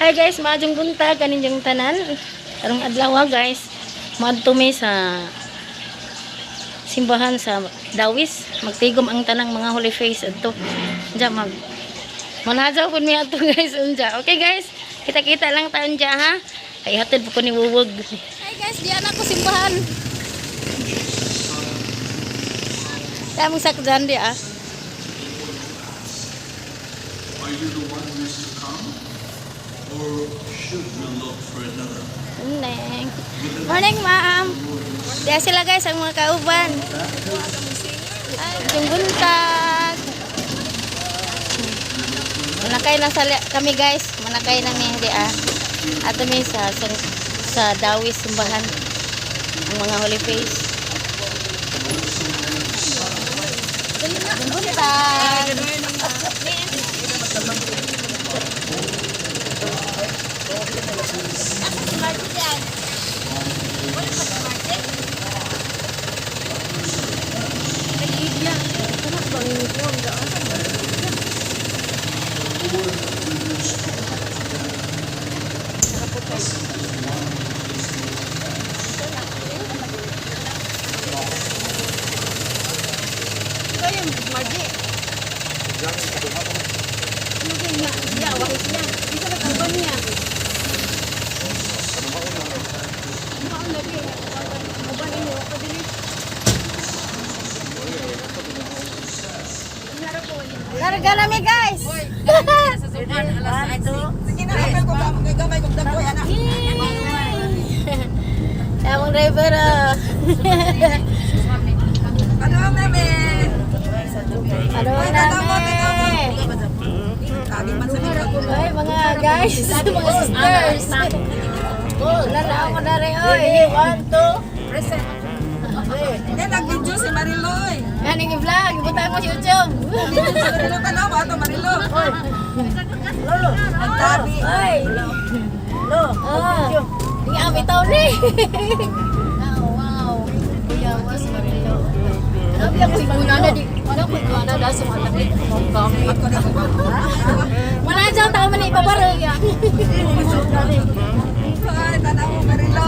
Hi guys, maadjong buntag kaninjong tanan. Karong adlaw guys, maadto mi sa simbahan sa Dawis. Magtigom ang tanang mga holy face adto. Diya manadyaw pud mi adto guys unja. Okay guys, kita-kita lang taon diya ha. Kay hatid po ko ni Wuwog. Hi guys, diyan ako simbahan. Damong sakdan di ah. Are you the one who is to come, or should we look for another? Morning, ma'am. Diya sila guys, ang mga kauban. Ay, yung buntag. Manakay na kami guys. Manakay na mi diya. Ato mi sa Dawis simbahan. Ang mga holy face. Yung buntag. Karga nami guys. Among driver. Ano meme? Ay mga guys, mga sisters. Lala ako na rin. Oy, 1, 2, present. Nag-video si Mariloy. Yan yung vlog, ibutan mo sa YouTube. Marilo ka na ba ito, Marilo? Lolo, nagtabi. Ay, Lolo, hindi ang bitaw ni. Wow, yawas Marilo. Sabi ako ikunana di, ano ko ikunana dahil sa malaki. Manadyaw tao man na ipabarog. Ay, tanaw mo Marilo.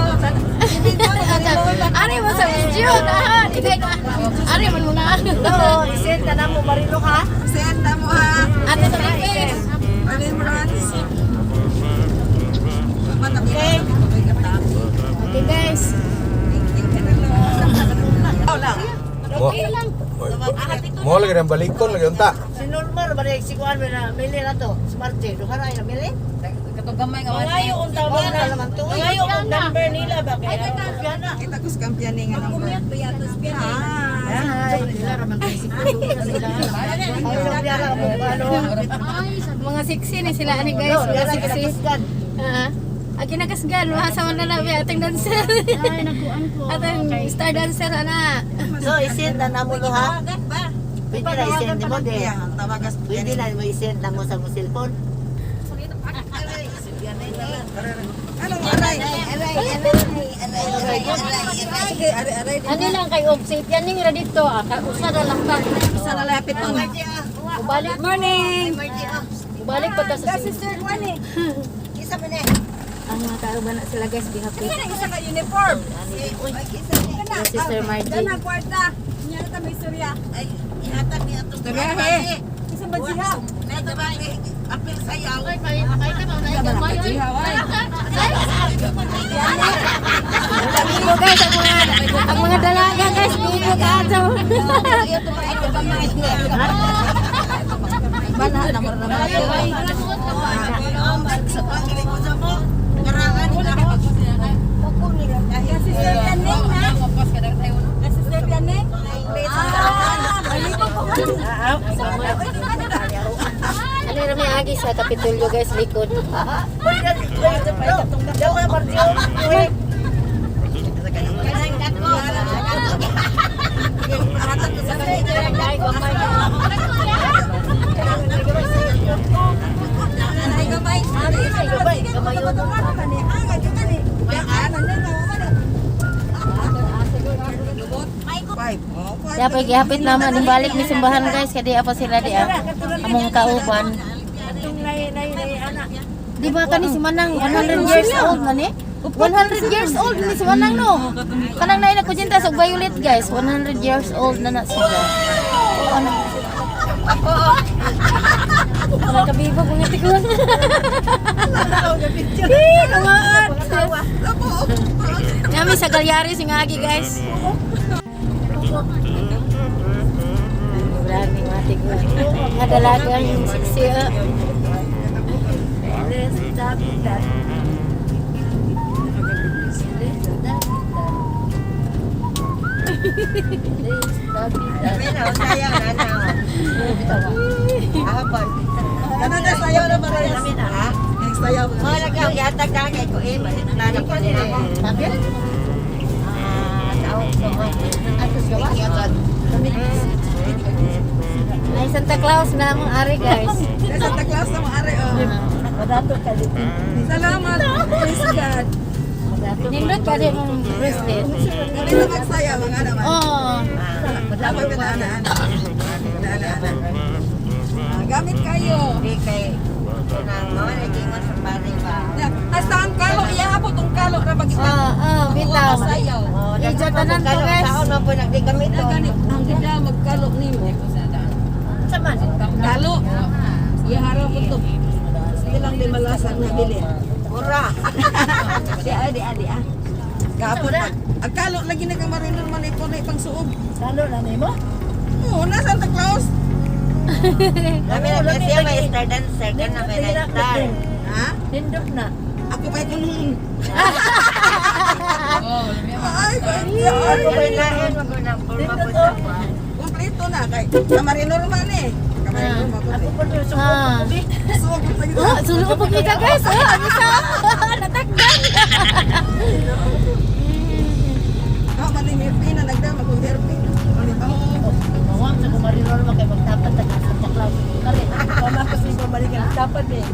Ari mo sa video na. Ari mo na. Oo, isend na mo Marilo ka. Isend na mo ha. Ate to guys. Alin mo ran. Okay guys. Okay lang. Mo lagi nang balikon lagi unta. Si Normal balik si Kuan na mili na to. Smart J, duha ra na mili. Katong gamay nga. Ngayo unta mo na naman to. Ngayo ang number nila ba kaya? Kita ko kampiyan nga ng Ay, sila raman kay si Kuan sila. Ay, biara mo ano. Mga sexy ni sila ani guys, mga sexy. Ang kinagasgan, mahasa man na namin ating dancer. Ay, nakuan ko. Ating star dancer, ana. So, isend na mo no ha. Pwede na isend mo de. Pwede na mo isend na mo sa mo cellphone. Ano lang kay Obsit, yan yung dito ah. Usa na lang ta. Sa nalapit mo. Balik morning. Balik pa ta sa Sister Juan eh. Isa mo na. ang mga kauban na sila guys, bihapit. Isa ka uniform. Sister Margie. Dana kwarta. Nya ta may istorya. Ay, ihatag niya to. Istorya he. Isa ba jiha? Na ta ba apil sayaw. Ay ka ba na gamay. Bigo guys, ang mga dalaga guys, bigo ka ato. Bana na mo na sa pangili ko sa mo. Garangan nila ako nila. Sister Pianeng ha. Sister Pianeng. Ano na may agi sa Kapitulyo guys, likod. Dapat gihapit naman yung balik ni simbahan guys, kaya di apa sila di among kauban. Di ba kani si Manang 100 years old man eh? 100 years old ni si Manang no. Kanang naay nagkujinta sa Violet guys, 100 years old na sila. Ano? Nakabibo ko nga tikon. Naman. Kami sa Galyari singagi guys. Berani mati ko. Nga dalaga yung siksi. Let's stop that. Pero, sayang na na. Hapon. Ano na sayaw na ba rin? Ha? Sayaw. Mga lagaw, yatag na kay ko eh. Nanang pa nila ako. Sabi? Taong ko. Atos gawa. Ay Santa Claus na mong ari guys. Santa Claus na maari. Madato ka dito. Salamat. Praise God. Nindot ka din ng bracelet. Kami na magsayaw mga naman. Oo. Dapat pinaan-ana. Gamit kayo. Hindi kay nang mga nagingon sa pare ba. Hasta ang kalo, ihapon tong kalo na pag Bitaw. sayaw. Ija tanan to guys. Taon na po nagdigamit to. Ang ganda magkalo nimo. Saman. Kalo. Iharap po to. Sige lang di malasan na bili. Mura. Di adi ah. Kapon na. Ang kalo lagi na kang marinol man ito na ipang suog. Kalo na nimo? Oo, na Santa Claus. Kami na kasi may star dancer ka na may star. Ha? Nindot na. Ako pa itong Ay, Ako may lain, magunang purma po sa pa. Kompleto na kay Kamarinor man eh. Kamarinor man ko. Suog sa gito. Oh, sulo ko kita guys. Ano sa? Natakdan. Malimit na nagdama kung therapy. Mawang sa kumarinor mo kay magtapat na Santa Claus. Kari, pamakas ni pabalikan tapat eh.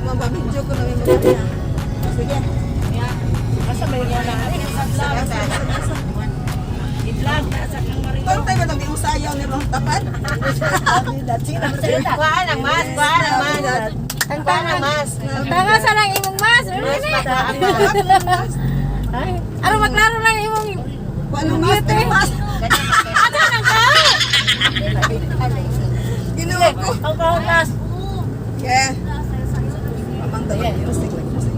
Mapabidyo ko na may mga. Sige. Asa may wala? Itlag na sa kang marinor. Kung tayo ba nang iusayaw ni Rong Tapat? Kuhaan ang mas, kuhaan ang mas. Kuhaan ang mas. Tanga sa lang imong mas. Mas pataan mas. Ano maklaro lang imong Ano mas? Ano nang ka? Ginawa ko. Ang kaunas. Yeah. Pamantay yung music.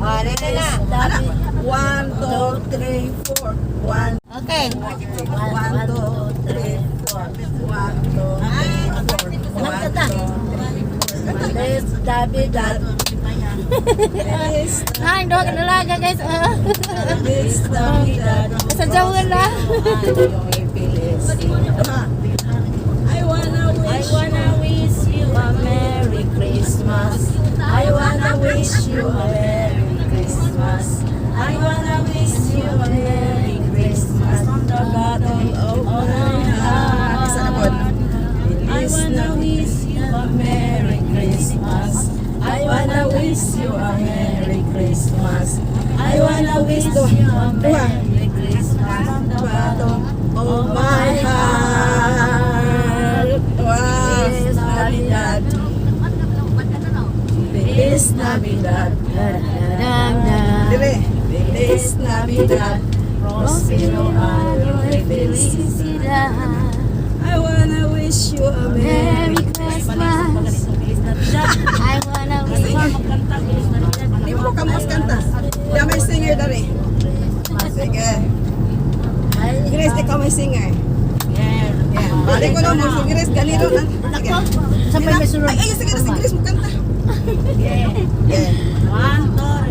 Oh, dito na. 1, 2, 3, 4. 1, Okay. 1, 2, 3, 4. 1, 2, 3, 4. Let's dabi dad. Ay, doon ka nalaga guys. Sa jawin na. I wanna wish you a Merry Christmas. I wanna wish you a Merry Christmas. I wanna wish you a Merry Christmas from the bottom of my heart. I wanna wish you a Merry Christmas. I wanna wish you a Merry Christmas. I wanna wish you a Merry Christmas from the bottom of my heart. Feliz Navidad. Feliz Navidad. Dire. Feliz Navidad. Prospero año y felicidad. I wanna wish you a Merry Christmas. I wanna wish you. Di mo ka mas kanta. Di may singer dari. Sige. Grace, di ka may singer. Yeah. Balik ko na mo. So, Grace, ganito na. Sige. Sabay may sunod. Ay, sige na. Si Grace mo kanta. Yeah.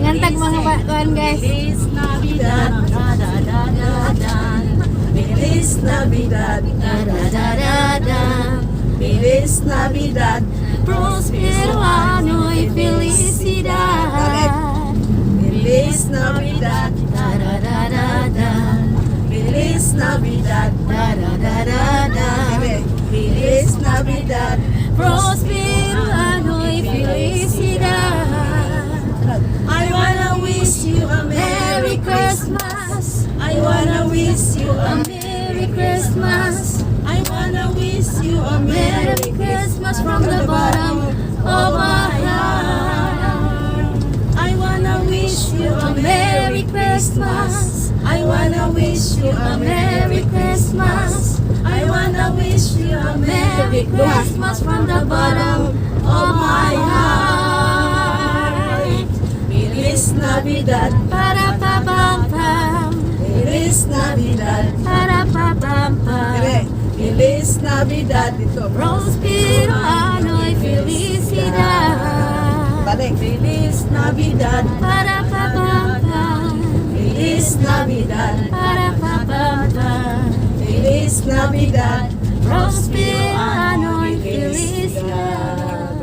Ngantag mga kuan guys. Feliz Navidad. Feliz Navidad. Feliz Navidad. Prospero año y felicidad. Feliz Navidad. Feliz Navidad. Feliz Navidad. Prospero año y felicidad. I wanna wish you a Merry Christmas. I wanna wish you a Merry Christmas. I wanna wish you a Merry Christmas from the bottom of my heart. you a Merry Christmas. I wanna wish you a Merry Christmas from the bottom of my heart. Feliz Navidad, para pa pam pam. Feliz Navidad, para pa pam pam. Feliz Navidad, Prospero Ano'y felicidad. Feliz Navidad, para pa pam pam. Feliz Navidad, para pa pam pam. Feliz Navidad, Prospero Ano'y felicidad.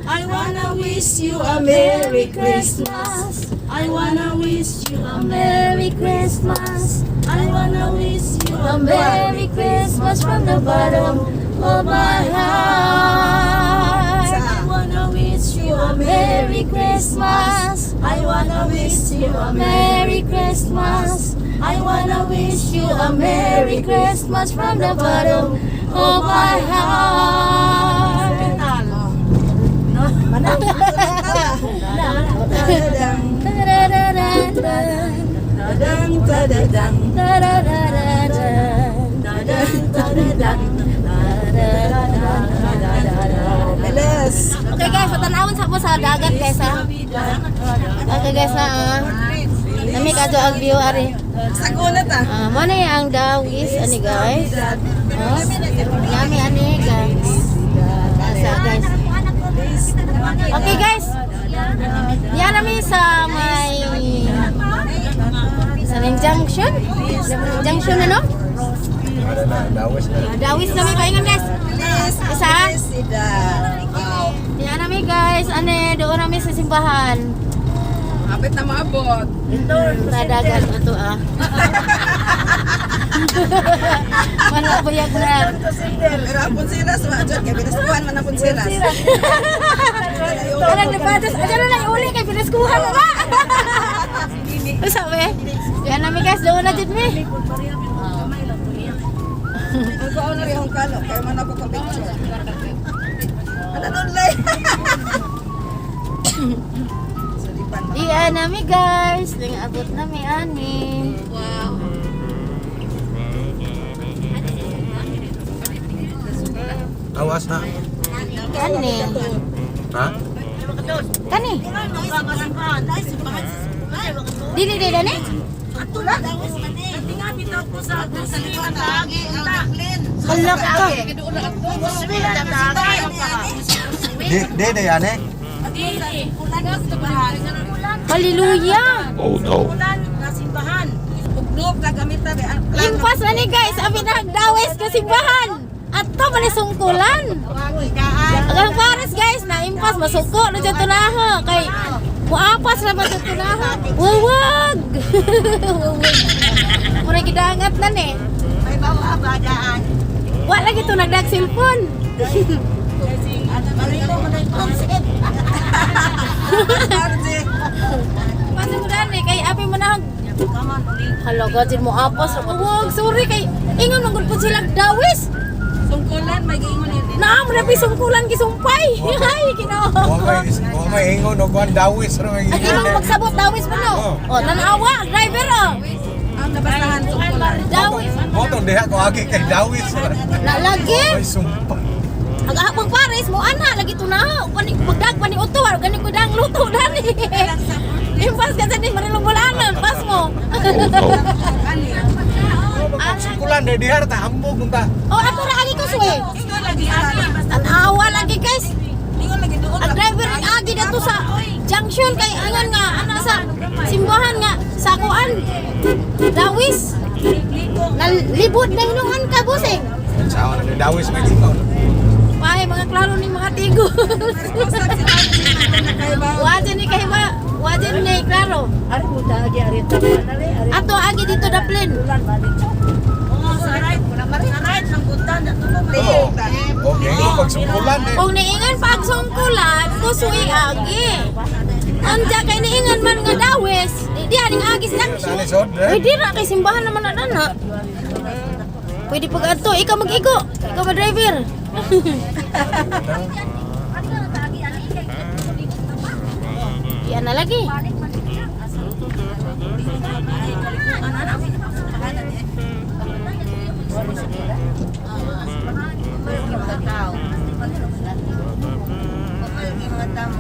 I wanna wish you a Merry Christmas. I wanna wish you a Merry Christmas. I wanna wish you a Merry Christmas from the bottom of my heart. I wanna wish you a Merry Christmas. I wanna wish you a Merry Christmas. I wanna wish you a Merry Christmas from the bottom of my heart. Okay guys, patanawon sa po sa dagat guys ha. Okay guys ha. Nami kadto ang view ari. Sagunat ah. Mo na ang dawis ani guys. Yummy ani guys. Asa guys. Okay guys. Yan nami sa may Junction. Junction na no? Ada na, dawis na. Dawis nami paingon guys. Isa. Yan nami guys. Ane doon nami sa simbahan. Kapit na maabot. Ito sa dagat ato ah. Malabuyag na. Pero ang punsiras, maadyan. Kaya binaskuhan man ang punsiras. Walang nabatas. Ayan na lang uli kay pinaskuhan mo ba? Sabi? Yan nami guys. Doon na dyan mi. Ang kaon na rin ang kalo. Kaya man ako ka-picture. Ano nun lang? Diyan nami guys. Ling abot nami ani. Wow. Awas na. Kani. Ha? Kani. Dili dili ni. Halak ka. Dede ane. Hallelujah. Oh no. Ugnop ka gamita. Impas na ni guys. Abi na dawes ka simbahan. At to man sungkulan. Agang pares guys na impas masuko na dyan tunaho. Kay muapas na ba dyan tunaho. Wawag. Muna gidangat na ni. May bawa ba daan? Wala lagi to nagdag cellphone. Marilo mo na yung concept. Pasok mo dani kay abi mo na. Hello, gajin mo apas. Wag, sorry kay ingon mangud po sila dawis. Sungkulan, may giingon yun. Naam na sungkulan gisumpay. Ay, Ginoo. Wa may ingon og wan dawis ra may Ang imong magsabot dawis pa no. Oh, tanawa, driver oh. Ang nabasahan, sungkulan. Dawis. Motong diha ko agi kay dawis. Na lagi. Ay sumpah. Ang ahapang pares mo ana lagi tunaw. Pani pagdag pani uto, gani ko dang luto dani. Impas ka ni marilong bulanan, pas mo. Sungkulan de diha ta hambog unta. Oh, ato ra ali ko suwe. Lagi ani. Tanawa lagi guys. Ingon lagi doon. Ang driver ang agi dito sa junction kay angan nga ana sa simbahan nga sa kuan. Dawis. Nalibot na hinungan ka busing. Sawa na dawis may ikaw. May mga klaro ni mga tigo. Wajan ni kahiba, wajan ni klaro. Ari mo agi ari tanan na rin. Ato agi dito daplin. Sa right. Sa right, ng punta. Oh. Okay, pag sungkulan de. Kung niingan pag sungkulan, kusuy agi. Anja kay niingan man nga dawes, di aning agi sa Tani sod de. Pwede ra kay simbahan naman na na. Pwede pag ato, ikaw mag-igo. Ikaw mag-driver. Yan na lagi. kakao. Mga tao.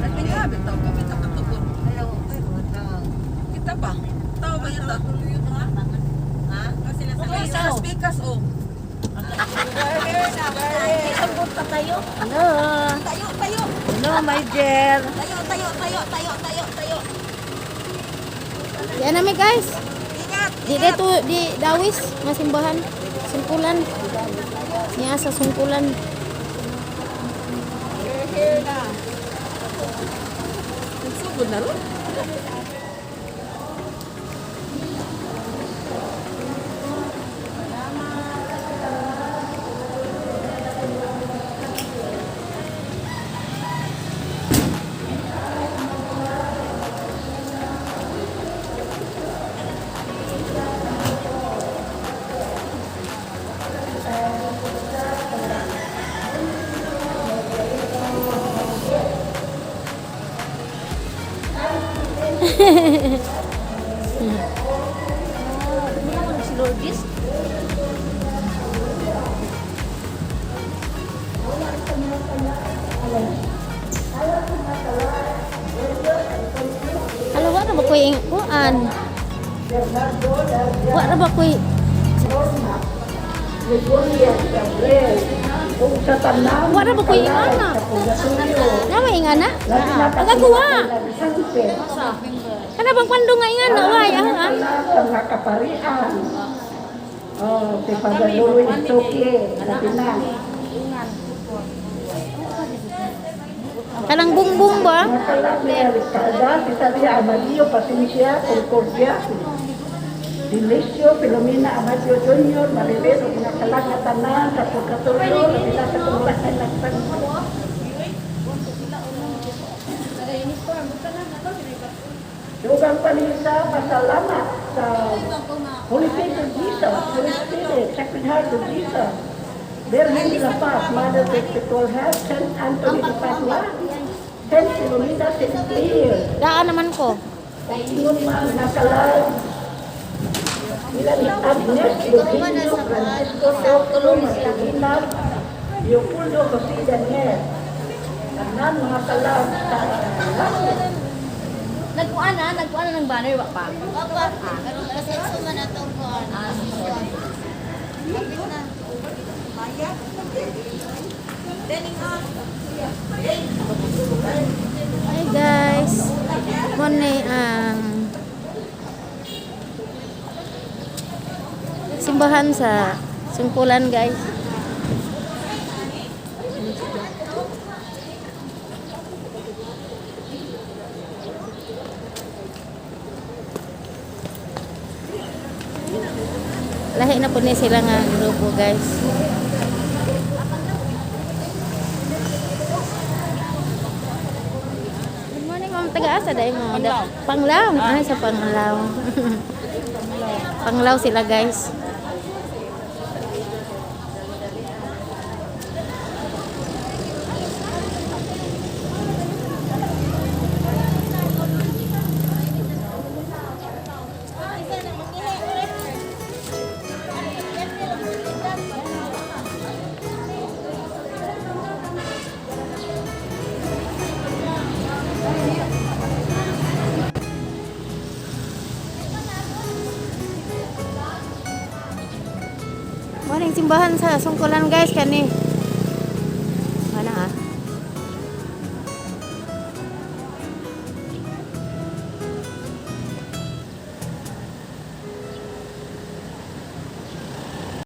Nagpingabi tao kami takatugon. Hello, mga tao. Kita ba? Tao ba yun? Ha? Okay, sa speakers oh. Abot pa tayo. Hello. Tayo, tayo. Hello, my dear. Tayo, tayo, tayo, tayo, tayo, tayo. Yan namin guys. Ingat. Di dito di Dawis masimbahan. Sungkulan. Niya sa sungkulan. Here na. Nagsugod na rin. Halo, wa na ba koy kuan? Wa na ba koy Wa na ba koy ingana? Nama ingana? Pagakuha. Kana bang pando nga ingana way ah. Kaparian. Oh, si Father Louis Tokie, na. Kanang bungbong ba? Makalagay, Ricarda, kita dia Amadio, Patricia, Concordia, Delicio, Filomena, Amadio Junior, Maribel, Pinakalang Tanan, Kapag-Katulo, Lapila sa Kumbahan, Nagpagpo. Dugang panisa, pasalamat sa Holy Spirit of Jesus, Holy Spirit, Sacred Heart of Jesus, Virgin de la Paz, Mother Perpetual Health, Saint Anthony de Padua, Saint Philomena, Saint Clare, Daan naman ko. Ingon man nakalag, ilan Agnes, Eugenio, Francisco, Teoculo, Marcelina, Leopoldo, Jose Daniel, tanan mga kalag sa langit. Nagkuan na ng banner wa pa. Papa, kasi suman atong kuan. Hi guys. Mone ang simbahan sa sungkulan guys. Lahi na po ni sila nga grupo guys. Good morning ma'am, taga-asa dahil mo. Panglaw. Ay, sa Panglaw. Panglaw sila guys. Morning simbahan sa sungkulan guys kani.